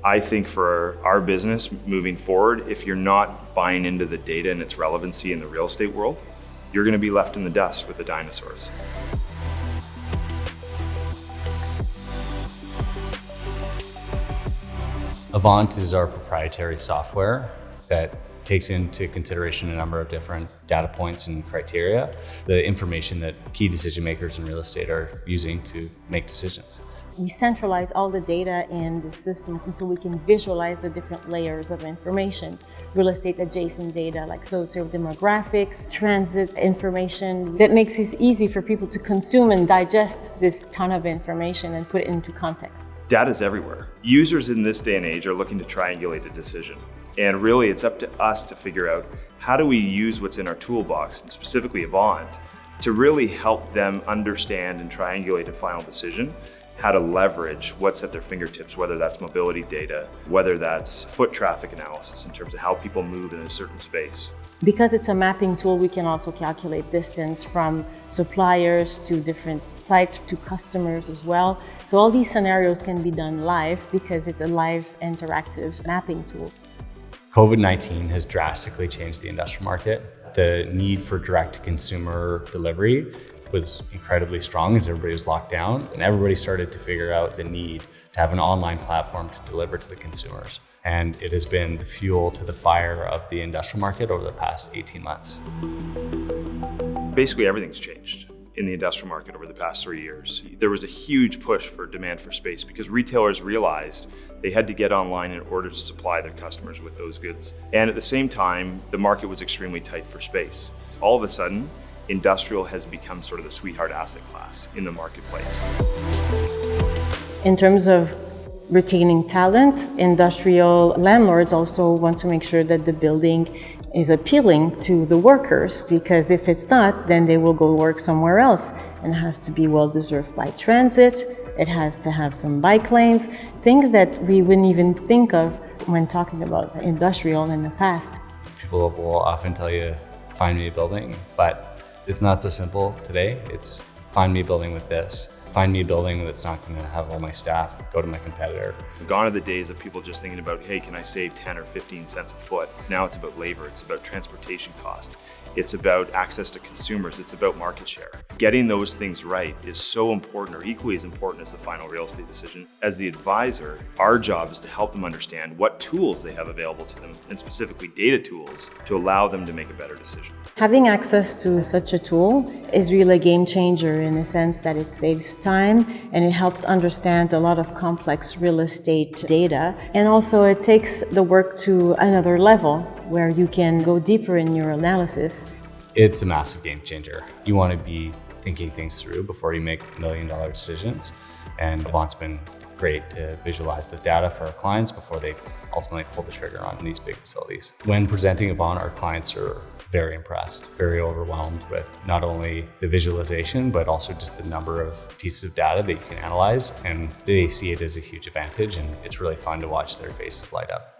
I think for our business moving forward, if you're not buying into the data and its relevancy in the real estate world, you're going to be left in the dust with the dinosaurs. Avant is our proprietary software that takes into consideration a number of different data points and criteria, the information that key decision makers in real estate are using to make decisions. We centralize all the data in the system, and so we can visualize the different layers of information. Real estate adjacent data like socio-demographics, transit information. That makes it easy for people to consume and digest this ton of information and put it into context. Data is everywhere. Users in this day and age are looking to triangulate a decision. And really, it's up to us to figure out how do we use what's in our toolbox, and specifically Avant, to really help them understand and triangulate a final decision, how to leverage what's at their fingertips, whether that's mobility data, whether that's foot traffic analysis in terms of how people move in a certain space. Because it's a mapping tool, we can also calculate distance from suppliers to different sites to customers as well. So all these scenarios can be done live because it's a live interactive mapping tool. COVID-19 has drastically changed the industrial market. The need for direct-to-consumer delivery was incredibly strong as everybody was locked down, and everybody started to figure out the need to have an online platform to deliver to the consumers. And it has been the fuel to the fire of the industrial market over the past 18 months. Basically, everything's changed in the industrial market over the past 3 years. There was a huge push for demand for space because retailers realized they had to get online in order to supply their customers with those goods. And at the same time, the market was extremely tight for space. All of a sudden, industrial has become sort of the sweetheart asset class in the marketplace. In terms of retaining talent, industrial landlords also want to make sure that the building is appealing to the workers, because if it's not, then they will go work somewhere else, and it has to be well deserved by transit. It has to have some bike lanes, things that we wouldn't even think of when talking about industrial in the past. People will often tell you, find me a building, but it's not so simple today. It's find me a building with this. Find me a building that's not going to have all my staff, go to my competitor. Gone are the days of people just thinking about, hey, can I save 10 or 15 cents a foot? Now it's about labor, it's about transportation cost. It's about access to consumers, it's about market share. Getting those things right is so important, or equally as important as the final real estate decision. As the advisor, our job is to help them understand what tools they have available to them, and specifically data tools, to allow them to make a better decision. Having access to such a tool is really a game changer in the sense that it saves time and it helps understand a lot of complex real estate data. And also it takes the work to another level where you can go deeper in your analysis. It's a massive game changer. You want to be thinking things through before you make $1 million decisions. And Avant's been great to visualize the data for our clients before they ultimately pull the trigger on these big facilities. When presenting Avant, our clients are very impressed, very overwhelmed with not only the visualization, but also just the number of pieces of data that you can analyze. And they see it as a huge advantage, and it's really fun to watch their faces light up.